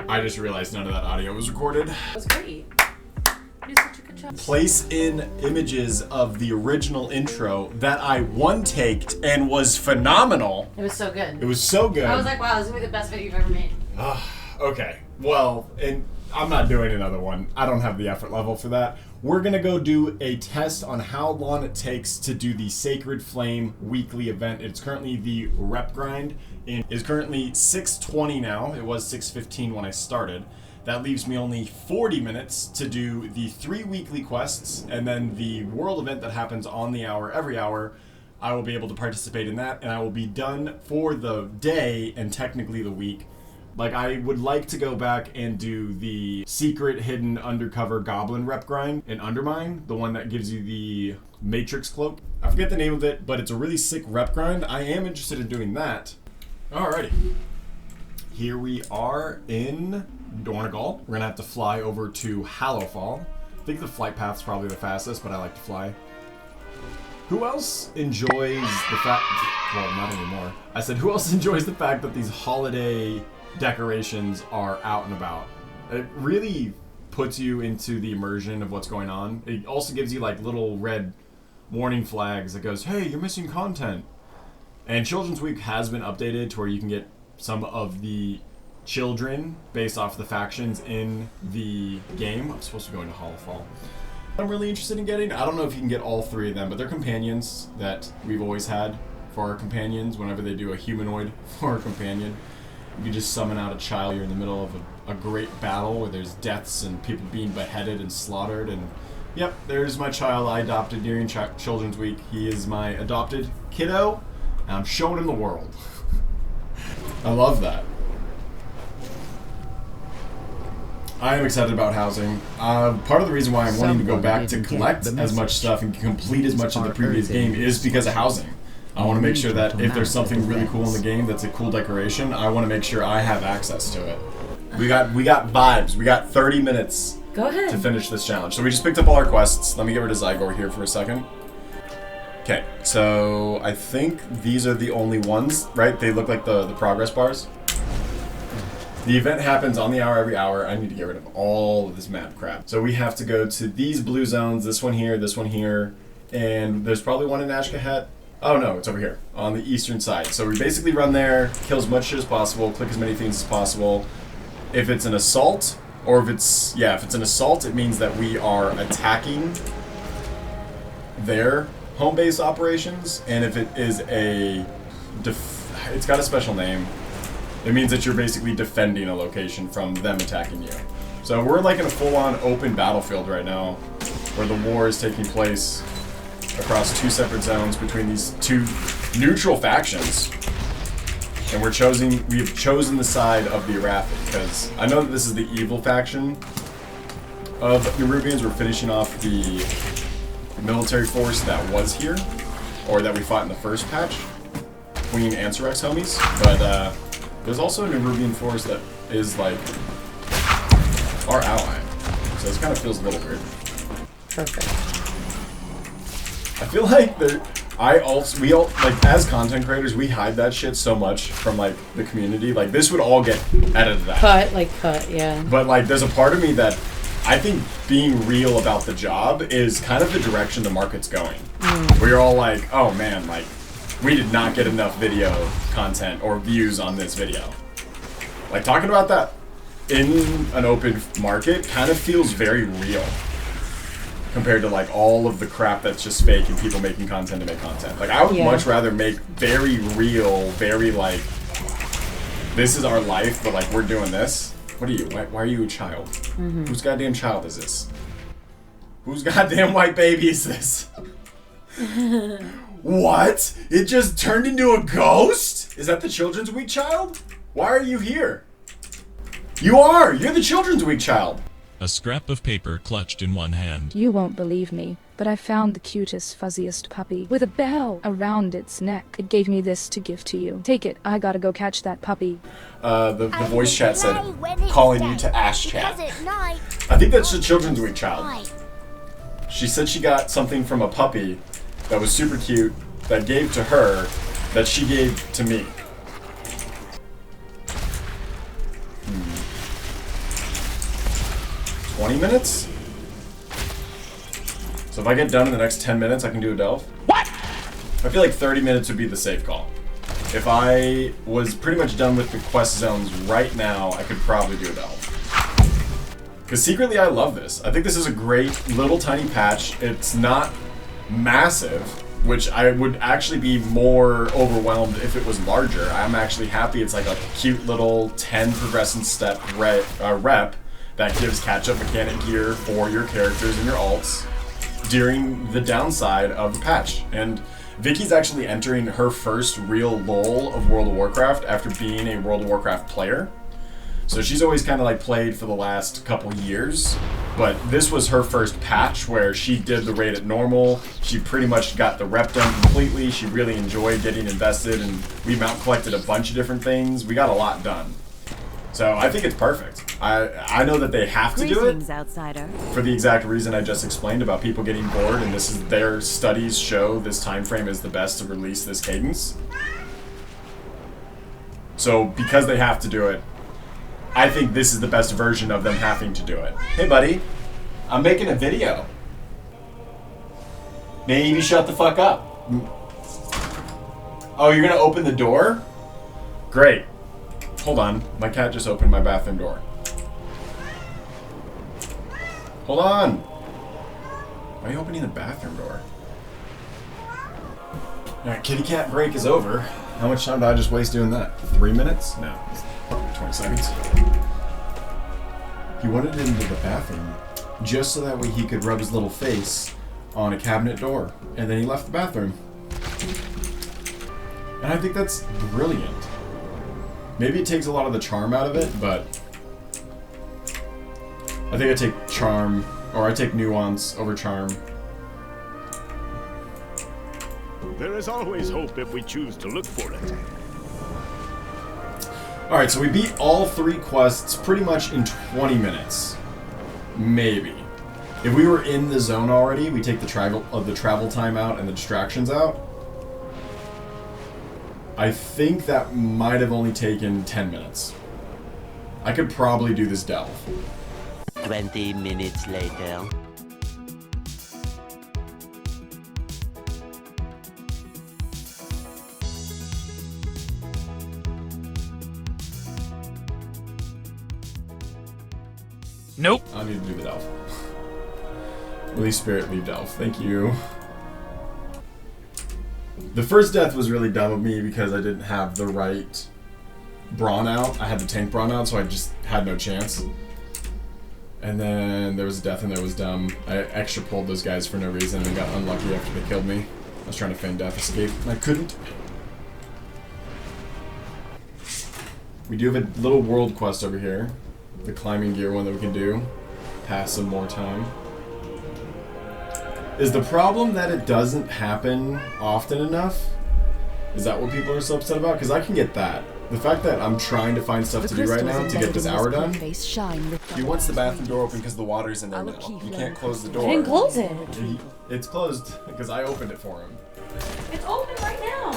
I just realized none of that audio was recorded. That was great. You did such a good job. Place in images of the original intro that I one-taked and was phenomenal. It was so good. It was so good. I was like, wow, this is gonna be the best video you've ever made. Okay. Well, and I'm not doing another one. I don't have the effort level for that. We're gonna go do a test on how long it takes to do the Sacred Flame weekly event. It's currently the rep grind. It is currently 6:20 now. It was 6:15 when I started. That leaves me only 40 minutes to do the 3 weekly quests, and then the world event that happens on the hour, every hour. I will be able to participate in that, and I will be done for the day and technically the week. Like, I would like to go back and do the secret, hidden, undercover goblin rep grind in Undermine, the one that gives you the Matrix cloak. I forget the name of it, but it's a really sick rep grind. I am interested in doing that. Alrighty. Here we are in Dornegal. We're gonna have to fly over to Hallowfall. I think the flight path's probably the fastest, but I like to fly. Who else enjoys the fact... Well, not anymore. I said, who else enjoys the fact that these holiday decorations are out and about? It really puts you into the immersion of what's going on. It also gives you like little red warning flags that goes, hey, you're missing content. And Children's Week has been updated to where you can get some of the children based off the factions in the game. I'm supposed to go into Hallowfall. I'm really interested in getting, I don't know if you can get all 3 of them, but they're companions that we've always had for our companions. Whenever they do a humanoid for a companion, you can just summon out a child. You're in the middle of a great battle where there's deaths and people being beheaded and slaughtered, and yep, there's my child I adopted during Children's Week. He is my adopted kiddo, and I'm showing him the world. I love that. I am excited about housing. Part of the reason why I'm wanting to go back to collect as much stuff and complete as much of the previous game is because of housing. I want to make sure that if there's something really cool in the game that's a cool decoration, I want to make sure I have access to it. We got vibes. We got 30 minutes Go ahead. to finish this challenge. So we just picked up all our quests. Let me get rid of Zygor here for a second. Okay, so I think these are the only ones, right? They look like the progress bars. The event happens on the hour every hour. I need to get rid of all of this map crap. So we have to go to these blue zones, this one here, and there's probably one in Ashkahet. Oh no, it's over here, on the eastern side. So we basically run there, kill as much shit as possible, click as many things as possible. If it's an assault, or if it's an assault, it means that we are attacking their home base operations, and if it is it's got a special name. It means that you're basically defending a location from them attacking you. So we're like in a full-on open battlefield right now, where the war is taking place across 2 separate zones between these 2 neutral factions. And we have chosen the side of the Arathi, because I know that this is the evil faction of Nerubians. We're finishing off the military force that was here, or that we fought in the first patch, Queen Anserex homies, but there's also a Nerubian force that is like our ally, so this kind of feels a little weird. Perfect. I feel like we all like, as content creators, we hide that shit so much from like the community. Like, this would all get edited out. Cut, yeah. But like, there's a part of me that I think being real about the job is kind of the direction the market's going. We're all like, oh man, like, we did not get enough video content or views on this video. Like, talking about that in an open market kind of feels very real compared to like all of the crap that's just fake and people making content to make content. Like, I would much rather make very real, very like, this is our life, but like, we're doing this. What are you? Why are you a child? Whose goddamn child is this? Whose goddamn white baby is this? What? It just turned into a ghost? Is that the Children's Week child? Why are you here? You are! You're the Children's Week child! A scrap of paper clutched in one hand. You won't believe me, but I found the cutest, fuzziest puppy with a bell around its neck. It gave me this to give to you. Take it. I gotta go catch that puppy. The voice chat said, calling you to Ash Chat. I think that's the Children's Week child. She said she got something from a puppy that was super cute, that gave to her, that she gave to me. 20 minutes. So if I get done in the next 10 minutes, I can do a delve. What? I feel like 30 minutes would be the safe call. If I was pretty much done with the quest zones right now, I could probably do a delve. Because secretly, I love this. I think this is a great little tiny patch. It's not massive, which I would actually be more overwhelmed if it was larger. I'm actually happy it's like a cute little 10 progression step rep that gives catch-up mechanic gear for your characters and your alts during the downside of the patch. And Vicky's actually entering her first real lull of World of Warcraft after being a World of Warcraft player. So she's always kind of like played for the last couple years, but this was her first patch where she did the raid at normal. She pretty much got the rep done completely. She really enjoyed getting invested, and we mount collected a bunch of different things. We got a lot done. So I think it's perfect. I know that they have to do it outsider. for the exact reason I just explained about people getting bored, and this is their studies show this time frame is the best to release this cadence. So because they have to do it, I think this is the best version of them having to do it. Hey buddy, I'm making a video. Maybe shut the fuck up. Oh, you're gonna open the door? Great. Hold on, my cat just opened my bathroom door. Hold on. Why are you opening the bathroom door? Alright, kitty cat break is over. How much time did I just waste doing that? 3 minutes? No, probably 20 seconds. He wanted it into the bathroom just so that way he could rub his little face on a cabinet door. And then he left the bathroom. And I think that's brilliant. Maybe it takes a lot of the charm out of it, but I think I take charm, or I take nuance over charm. There is always hope if we choose to look for it. Alright, so we beat all 3 quests pretty much in 20 minutes. Maybe. If we were in the zone already, we take the travel time out and the distractions out. I think that might have only taken 10 minutes. I could probably do this delve. 20 minutes later. Nope. I need to do the delve. Release spirit, leave delve. Thank you. The first death was really dumb of me because I didn't have the right brawn out. I had the tank brawn out, so I just had no chance. And then there was a death and that was dumb. I extra pulled those guys for no reason and got unlucky after they killed me. I was trying to feign death escape and I couldn't. We do have a little world quest over here. The climbing gear one that we can do. Pass some more time. Is the problem that it doesn't happen often enough? Is that what people are so upset about? Because I can get that. The fact that I'm trying to find stuff to do right now to get this hour done. He wants the bathroom door open because the water's in there now. You can't close the door. I didn't close it. It's closed because I opened it for him. It's open right now.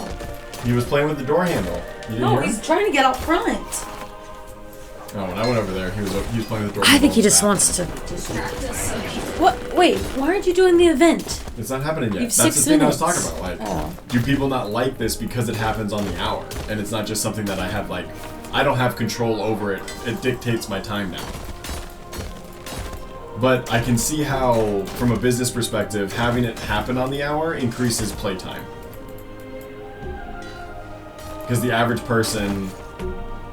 He was playing with the door handle. You didn't No, hear him? he's trying to get out front. No, when I went over there, he was playing with the door handle. I think he in the just bathroom. wants to distract us. What? Wait, why aren't you doing the event? It's not happening yet. You've That's 6 the thing I was minutes. talking about. Like, Oh. do people not like this because it happens on the hour? And it's not just something that I have, like, I don't have control over it. It dictates my time now. But I can see how, from a business perspective, having it happen on the hour increases playtime. Because the average person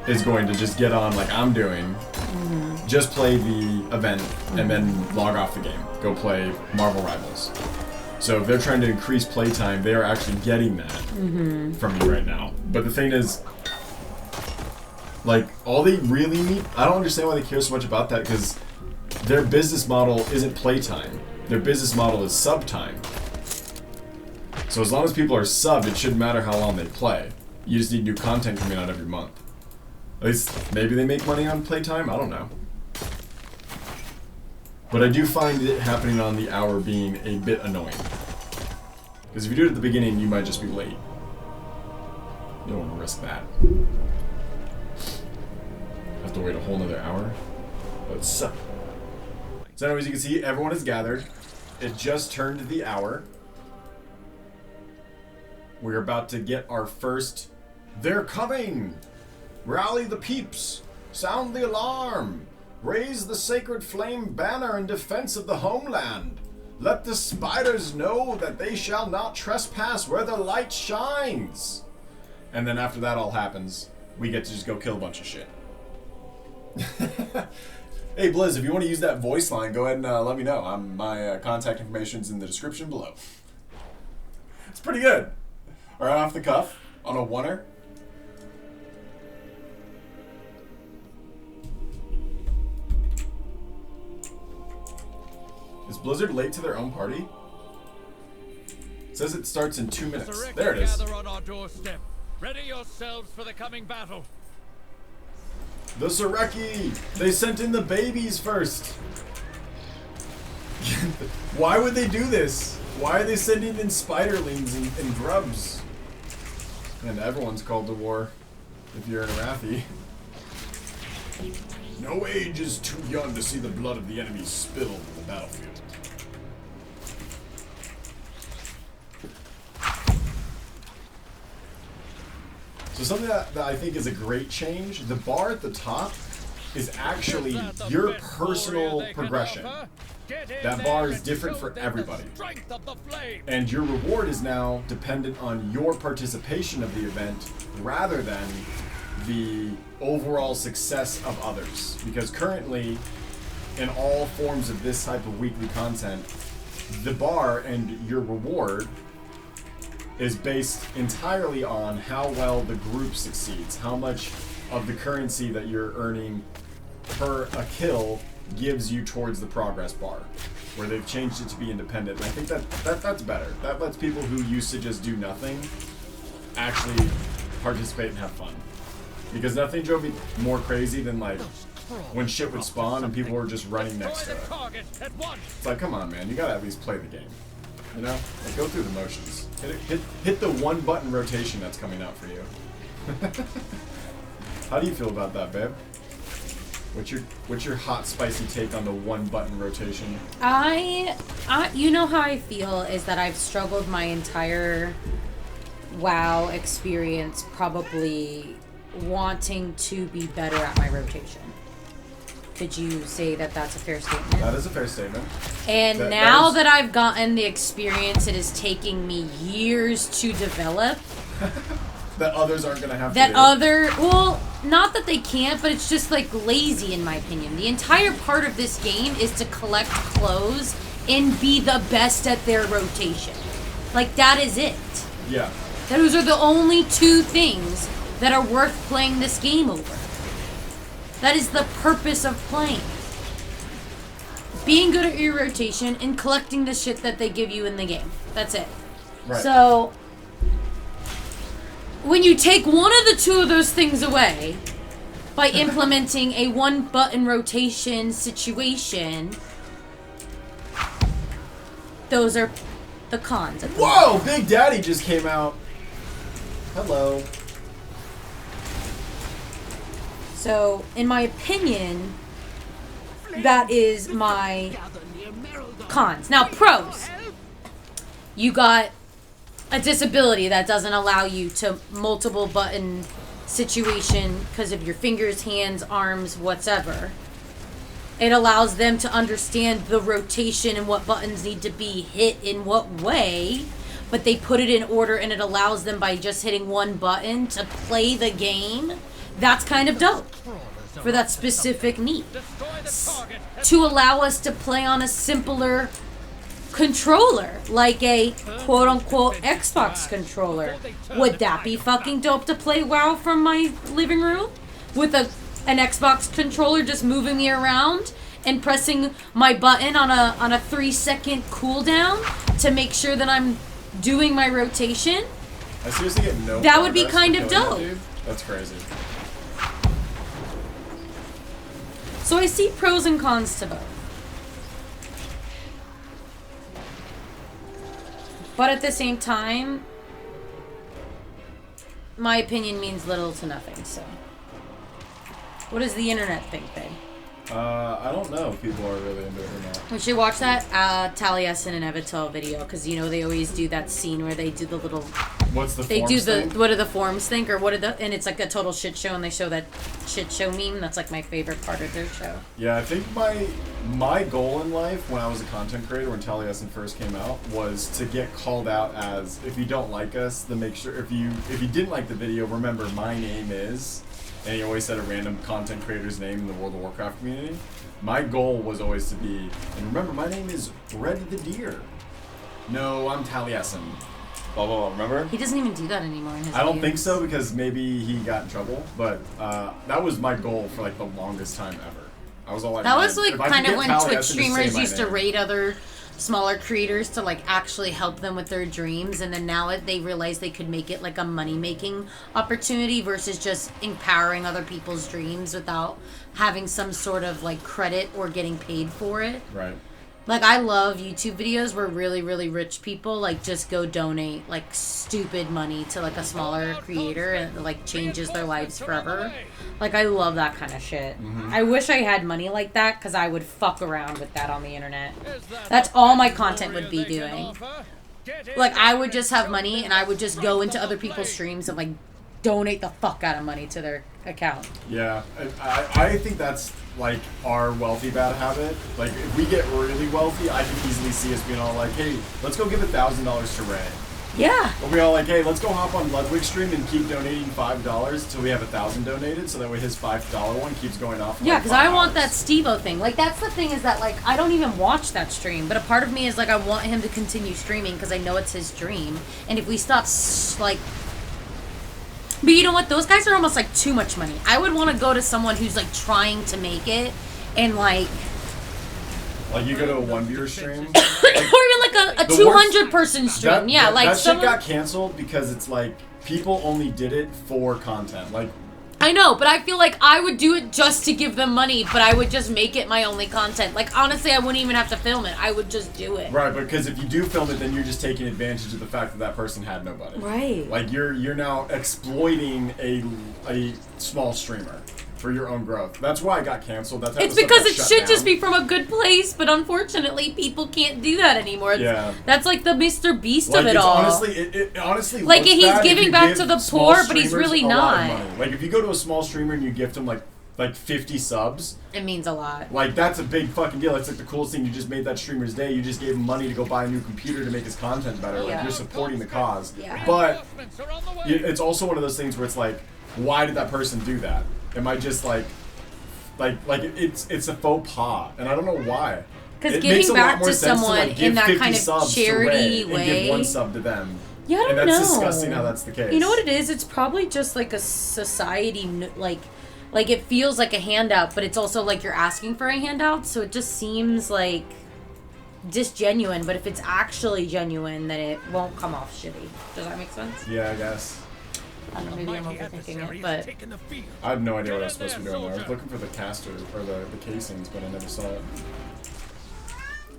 is going to just get on like I'm doing, just play the event, and then log off the game. Go play Marvel Rivals. So if they're trying to increase playtime, they are actually getting that from me right now. But the thing is, like, all they really need, I don't understand why they care so much about that, because their business model isn't playtime. Their business model is sub time. So as long as people are subbed, it shouldn't matter how long they play. You just need new content coming out every month. At least, maybe they make money on playtime, I don't know. But I do find it happening on the hour being a bit annoying. Because if you do it at the beginning, you might just be late. You don't want to risk that. Have to wait a whole nother hour. That would suck. So anyways, you can see everyone is gathered. It just turned the hour. We're about to get our first... They're coming! Rally the peeps! Sound the alarm! Raise the sacred flame banner in defense of the homeland! Let the spiders know that they shall not trespass where the light shines! And then after that all happens, we get to just go kill a bunch of shit. Hey Blizz, if you want to use that voice line, go ahead and let me know. My contact information's in the description below. It's pretty good. Right off the cuff, on a oneer. Is Blizzard late to their own party? It says it starts in 2 minutes. There it is. Gather on our doorstep. Ready yourselves for the coming battle. The Sareki! They sent in the babies first. Why would they do this? Why are they sending in spiderlings and grubs? And everyone's called to war if you're an Arathi. No age is too young to see the blood of the enemy spilled on the battlefield. So something that I think is a great change, the bar at the top is actually your personal progression. That bar is different for everybody. And your reward is now dependent on your participation of the event rather than the overall success of others. Because currently, in all forms of this type of weekly content, the bar and your reward is based entirely on how well the group succeeds, how much of the currency that you're earning per a kill gives you towards the progress bar, where they've changed it to be independent. And I think that's better. That lets people who used to just do nothing actually participate and have fun. Because nothing drove me more crazy than like when shit would spawn and people were just running next to it. It's like, come on, man, you gotta at least play the game. You know? Like, go through the motions. Hit the one button rotation that's coming out for you. How do you feel about that, babe? What's your hot spicy take on the one button rotation? You know how I feel is that I've struggled my entire WoW experience probably wanting to be better at my rotation. Could you say that that's a fair statement? That is a fair statement. And now that I've gotten the experience, it is taking me years to develop. That others aren't going to have to do. Well, not that they can't, but it's just like lazy in my opinion. The entire part of this game is to collect clothes and be the best at their rotation. Like, that is it. Yeah. Those are the only two things that are worth playing this game over. That is the purpose of playing. Being good at your rotation and collecting the shit that they give you in the game. That's it. Right. So, when you take one of the two of those things away by implementing a one-button rotation situation, those are the cons. Whoa! Big Daddy just came out. Hello. So, in my opinion, that is my cons. Now, pros. You got a disability that doesn't allow you to multiple button situation because of your fingers, hands, arms, whatever. It allows them to understand the rotation and what buttons need to be hit in what way, but they put it in order and it allows them by just hitting one button to play the game. That's kind of dope for that specific need. To allow us to play on a simpler controller, like a quote-unquote Xbox controller. Would that be fucking dope to play WoW from my living room? With an Xbox controller just moving me around and pressing my button on a 3-second cooldown to make sure that I'm doing my rotation? I seriously get no That would be progress kind for of killing dope. that dude. That's crazy. So I see pros and cons to both. But at the same time, my opinion means little to nothing, so. What does the internet think, babe? I don't know if people are really into it or not. We should watch that Taliesin and Evital video, because you know they always do that scene where they do the little. What's the They forms do the thing? what do the forms think, or what are the, and it's like a total shit show, and they show that shit show meme. That's like my favorite part of their show. Yeah, I think my goal in life when I was a content creator, when Taliesin first came out, was to get called out as, if you don't like us, then make sure, if you didn't like the video, remember my name is, and he always said a random content creator's name in the World of Warcraft community. My goal was always to be, and remember, my name is Redthedeer. No, I'm Taliesin. Blah, blah, blah, remember? He doesn't even do that anymore in his I don't videos. think so, because maybe he got in trouble, but that was my goal for like the longest time ever. I was all like, That was man, like if I kind could of get when Taliesin Twitch to say streamers my used to name. rate other smaller creators to like actually help them with their dreams, and then now they realized they could make it like a money-making opportunity versus just empowering other people's dreams without having some sort of like credit or getting paid for it. Right. Like, I love YouTube videos where really, really rich people, like, just go donate, like, stupid money to, like, a smaller creator and it, like, changes their lives forever. Like, I love that kind of shit. Mm-hmm. I wish I had money like that, because I would fuck around with that on the internet. That's all my content would be doing. Like, I would just have money, and I would just go into other people's streams and, like, donate the fuck out of money to their account. Yeah, I think that's like our wealthy bad habit. Like, if we get really wealthy, I can easily see us being all like, hey, let's go give $1,000 to Ray. Yeah. Or we all like, hey, let's go hop on Ludwig's stream and keep donating $5 till we have 1,000 donated, so that way his $5 one keeps going off. For Yeah, like because I 5 want hours. that Steve-O thing. Like, that's the thing, is that, like, I don't even watch that stream, but a part of me is like, I want him to continue streaming because I know it's his dream. And if we stop, like... But you know what? Those guys are almost, like, too much money. I would want to go to someone who's, like, trying to make it and, like... Like, you go to a one viewer stream. or even, like, a The worst- 200-person stream. Yeah, like, that shit someone... got canceled because it's like, people only did it for content. Like, I know, but I feel like I would do it just to give them money, but I would just make it my only content. Like, honestly, I wouldn't even have to film it. I would just do it. right, because if you do film it, then you're just taking advantage of the fact that that person had nobody. Right. Like, you're now exploiting a small streamer for your own growth. That's why I got canceled. That's how It's the stuff because got it shut should down. just be from a good place, but unfortunately, people can't do that anymore. Yeah. That's like the Mr. Beast Like, of it it's all. honestly, it honestly Like, looks he's bad if giving you back give to the small poor, but he's streamers really a lot of not. money. Like, if you go to a small streamer and you gift him like 50 subs, It means a lot. like, that's a big fucking deal. It's like the coolest thing. You just made that streamer's day. You just gave him money to go buy a new computer to make his content better. Like, Yeah. you're supporting the cause. Yeah. But it's also one of those things where it's like, why did that person do that? Am I just like it's a faux pas, and I don't know why. Because It makes giving a lot back more to sense someone like, give in that 50 kind of subs to charity Ray way. and give 1 sub to them. Yeah, I don't and that's know. disgusting how that's the case. You know what it is? It's probably just like a society, like it feels like a handout, but it's also like you're asking for a handout, so it just seems like disgenuine. But if it's actually genuine, then it won't come off shitty. Does that make sense? Yeah, I guess. I don't know, maybe I'm overthinking it, but I have no idea what I was supposed to be doing there. I was looking for the caster, or the casings, but I never saw it.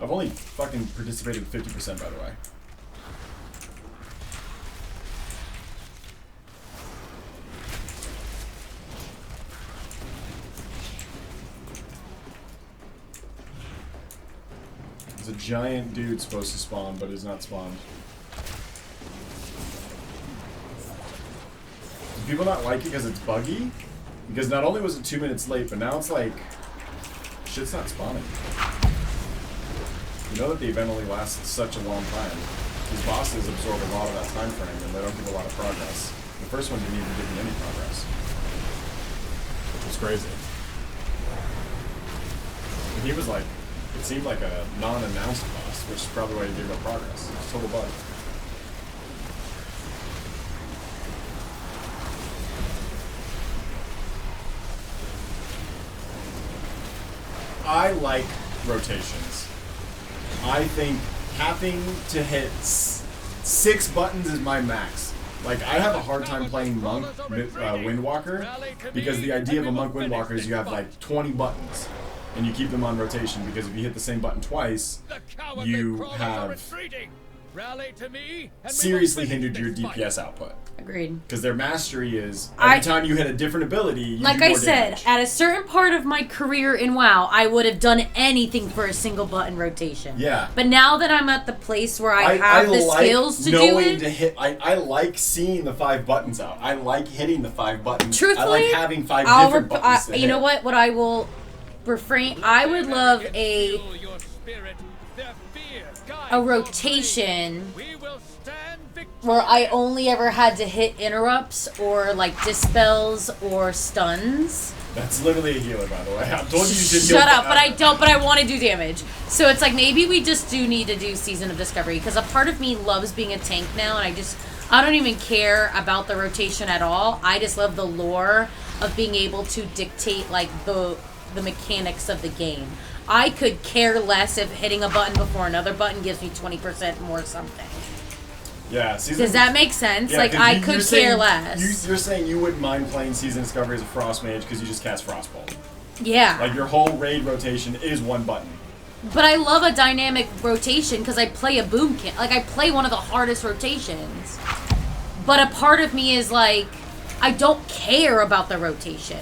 I've only fucking participated 50%, by the way. There's a giant dude supposed to spawn, but he's not spawned. Do people not like it because it's buggy? Because not only was it 2 minutes late, but now it's like, shit's not spawning. You know that the event only lasts such a long time. These bosses absorb a lot of that time frame, and they don't give a lot of progress. The first one didn't even give me any progress, which was crazy. And he was like, it seemed like a non-announced boss, which is probably why he gave no progress. It's a total bug. I like rotations. I think having to hit 6 buttons is my max. Like, I have a hard time playing Monk Windwalker, because the idea of a Monk Windwalker is you have like 20 buttons, and you keep them on rotation, because if you hit the same button twice, you have Rally to me, and we will seriously finish hindered your this fight. DPS output. Agreed. Because their mastery is every time you hit a different ability, you like do I more said, damage. at a certain part of my career in WoW, I would have done anything for a single button rotation. Yeah. But now that I'm at the place where I have the like skills to do knowing it, to hit. I like seeing the 5 buttons out. I like hitting the 5 buttons. truthfully, I like having 5 I'll different buttons. To you know hit. what? What I will refrain. I would love a Fuel your spirit, their fear guides a your rotation brain. We will stand victorious. where I only ever had to hit interrupts or like dispels or stuns. That's literally a healer, by the way. I told you you did. Shut up, but I don't. But I want to do damage. So it's like maybe we just do need to do Season of Discovery because a part of me loves being a tank now, and I don't even care about the rotation at all. I just love the lore of being able to dictate like the mechanics of the game. I could care less if hitting a button before another button gives me 20% more something. Yeah. Does that make sense? Yeah, like 'cause I you're could saying- care less. You're saying you wouldn't mind playing Season Discovery as a Frost Mage because you just cast Frostbolt. Yeah. Like your whole raid rotation is 1 button. But I love a dynamic rotation because I play a boom camp. Like, I play one of the hardest rotations. But a part of me is like, I don't care about the rotation.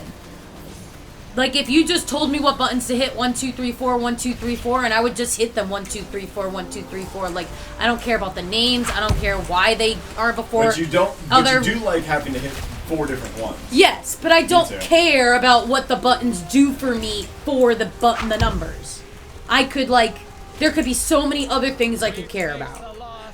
Like, if you just told me what buttons to hit, 1, 2, 3, 4, 1, 2, 3, 4, and I would just hit them 1, 2, 3, 4, 1, 2, 3, 4. Like, I don't care about the names. I don't care why they are before. But you don't. other... But you do like having to hit 4 different ones. Yes, but I don't too. care about what the buttons do for me for the numbers. I could, like, there could be so many other things I could care about.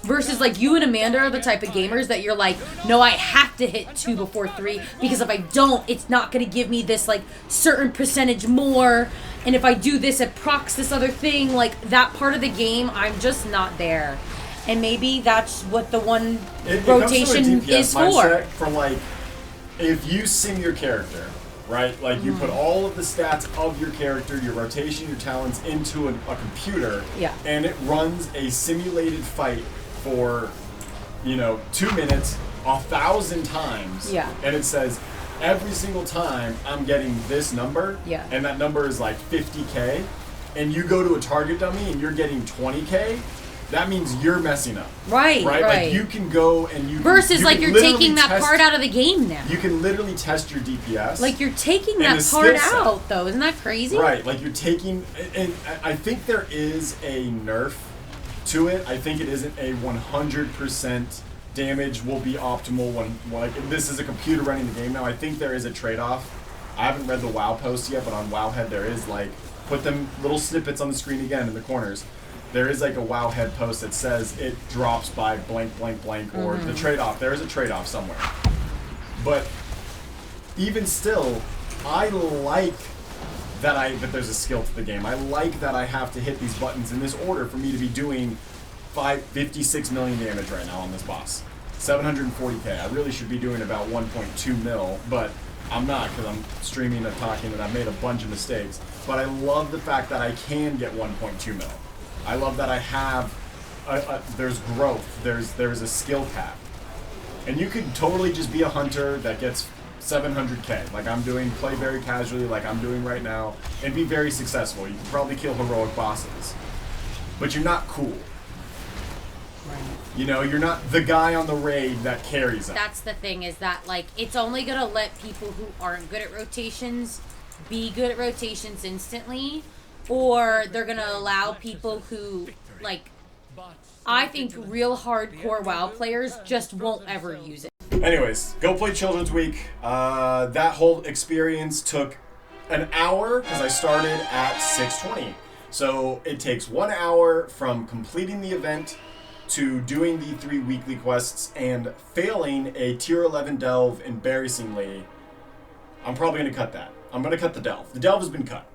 Versus, like, you and Amanda are the type of gamers that you're like, no, I have to hit 2 before 3, because if I don't, it's not going to give me this, like, certain percentage more, and if I do this, it procs this other thing. Like, that part of the game, I'm just not there. And maybe that's what the one It comes from a rotation DPS is for. mindset from, like, if you sim your character, right? Like, you put all of the stats of your character, your rotation, your talents into a computer, Yeah. and it runs a simulated fight for, 2 minutes, 1,000 times. Yeah. And it says, every single time I'm getting this number, Yeah. and that number is like 50K, and you go to a target dummy and you're getting 20K, that means you're messing up. Right, Right? right. Like, you can go and you Versus, you like, can you're literally taking that test- part out of the game now. You can literally test your DPS. Like, you're taking And that the part skill set. out, though. Isn't that crazy? Right, like you're taking, and I think there is a nerf to it. I think it isn't a 100% damage will be optimal when, like, this is a computer running the game now. I think there is a trade-off. I haven't read the WoW post yet, but on Wowhead there is, like, put them little snippets on the screen again in the corners. There is, like, a Wowhead post that says it drops by blank, blank, blank, or the trade-off. There is a trade-off somewhere. But even still, I like that there's a skill to the game. I like that I have to hit these buttons in this order for me to be doing 56 million damage right now on this boss. 740k. I really should be doing about 1.2 mil, but I'm not because I'm streaming and talking and I've made a bunch of mistakes. But I love the fact that I can get 1.2 mil. I love that I have there's growth. There's a skill cap. And you could totally just be a hunter that gets 700k, like I'm doing, play very casually, like I'm doing right now, and be very successful. You can probably kill heroic bosses, but you're not cool. You're not the guy on the raid that carries them. That's the thing, is that, like, it's only gonna let people who aren't good at rotations be good at rotations instantly, or they're gonna allow people who, like, I think real hardcore WoW players just won't ever use it. Anyways, go play Children's Week. That whole experience took an hour because I started at 6:20. So it takes 1 hour from completing the event to doing the 3 weekly quests and failing a tier 11 delve embarrassingly. I'm probably going to cut that. I'm going to cut the delve. The delve has been cut.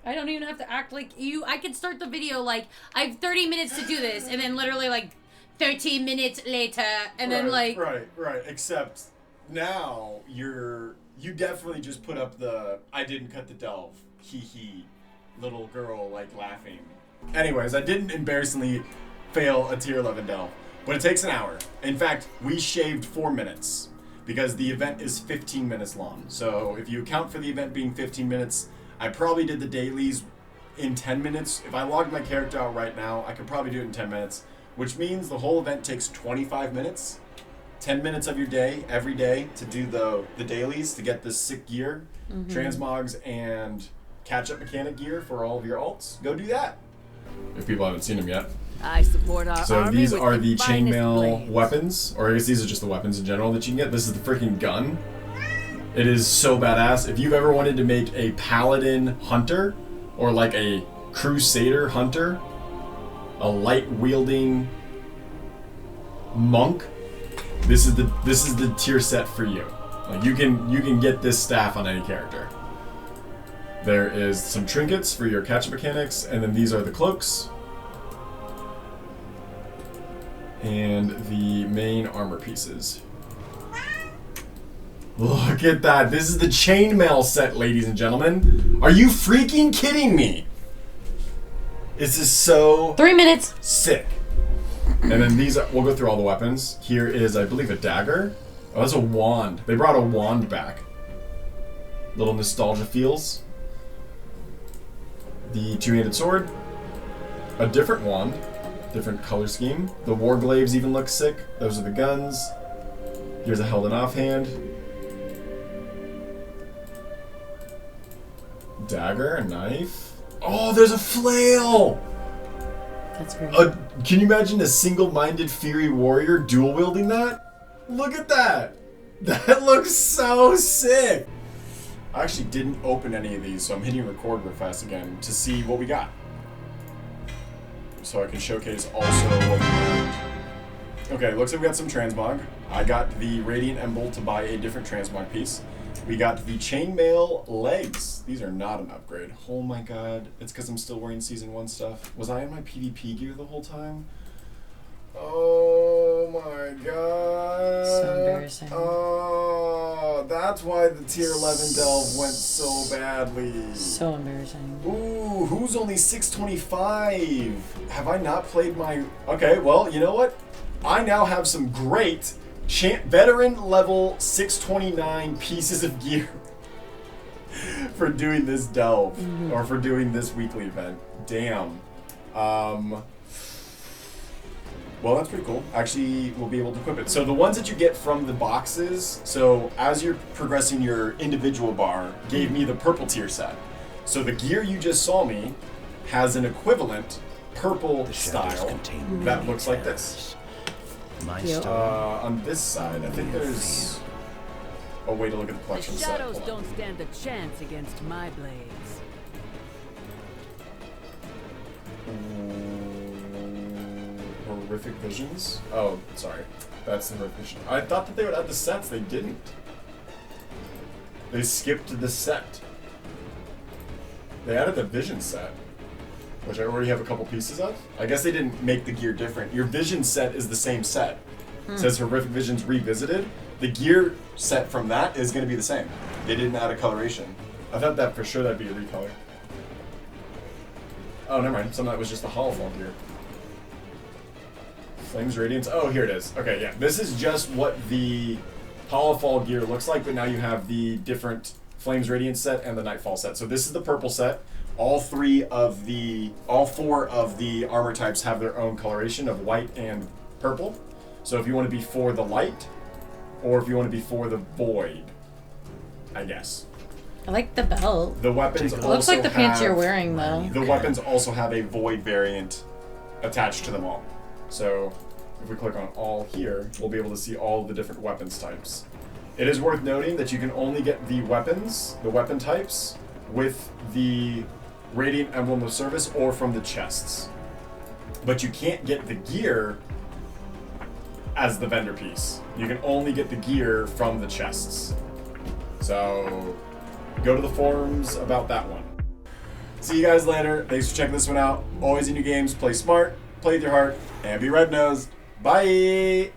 I don't even have to act like you. I could start the video like, I have 30 minutes to do this, and then literally like 13 minutes later, and then like... Right. Except now you definitely just put up the I didn't cut the delve, hee little girl like laughing. Anyways, I didn't embarrassingly fail a tier 11 delve, but it takes an hour. In fact, we shaved 4 minutes because the event is 15 minutes long. So if you account for the event being 15 minutes, I probably did the dailies in 10 minutes. If I logged my character out right now, I could probably do it in 10 minutes. which means the whole event takes 25 minutes. 10 minutes of your day, every day, to do the dailies, to get this sick gear, transmogs, and catch-up mechanic gear for all of your alts. Go do that, if people haven't seen them yet. I support our So army these with are the finest chainmail blades. weapons, or I guess these are just the weapons in general that you can get. This is the freaking gun. It is so badass. If you've ever wanted to make a paladin hunter, or like a crusader hunter, a light-wielding monk, this is the tier set for you. Like you can get this staff on any character. There is some trinkets for your catch mechanics, and then these are the cloaks. And the main armor pieces. Look at that. This is the chainmail set, ladies and gentlemen. Are you freaking kidding me? This is so 3 minutes. sick. And then these are, we'll go through all the weapons. Here is, I believe, a dagger. Oh, that's a wand. They brought a wand back. Little nostalgia feels. The two-handed sword. A different wand. Different color scheme. The warglaives even look sick. Those are the guns. Here's a held and offhand. Dagger, a knife. Oh, there's a flail! That's great. Can you imagine a single-minded Fury warrior dual-wielding that? Look at that! That looks so sick! I actually didn't open any of these, so I'm hitting record real fast again to see what we got. So I can showcase also what we got. Okay, looks like we got some transmog. I got the Radiant Emblem to buy a different transmog piece. We got the chainmail legs. These are not an upgrade. Oh my god. It's because I'm still wearing Season 1 stuff. Was I in my PvP gear the whole time? Oh my god. So embarrassing. Oh, that's why the tier 11 delve went so badly. So embarrassing. Ooh, who's only 625? Have I not played my... Okay, well, you know what? I now have some great veteran level 629 pieces of gear for doing this delve, or for doing this weekly event. Damn. Well, that's pretty cool. Actually, we'll be able to equip it. So the ones that you get from the boxes, so as you're progressing your individual bar, gave me the purple tier set. So the gear you just saw me has an equivalent purple style that looks like this. On this side, I think there's a way to look at the The collection set. shadows Hold on. don't stand a chance against my blades. Horrific visions? Oh, sorry. That's the horrific vision. I thought that they would add the sets. They didn't. They skipped the set. They added the vision set, which I already have a couple pieces of. I guess they didn't make the gear different. Your vision set is the same set. It says Horrific Visions Revisited. The gear set from that is going to be the same. They didn't add a coloration. I thought that for sure that'd be a recolor. Oh, never mind. Some of that was just the Holofall gear. Flames Radiance. Oh, here it is. Okay, yeah. This is just what the Holofall gear looks like, but now you have the different Flames Radiance set and the Nightfall set. So this is the purple set. All four of the armor types have their own coloration of white and purple. So if you want to be for the light, or if you want to be for the void, I guess. I like the belt. The weapons It also looks like the pants you're have- wearing, though. The weapons also have a void variant attached to them all. So if we click on all here, we'll be able to see all the different weapons types. It is worth noting that you can only get the weapon types, with the Radiant Emblem of Service or from the chests. But you can't get the gear as the vendor piece. You can only get the gear from the chests. So go to the forums about that one. See you guys later. Thanks for checking this one out. Always in your games, play smart, play with your heart, and be red-nosed. Bye!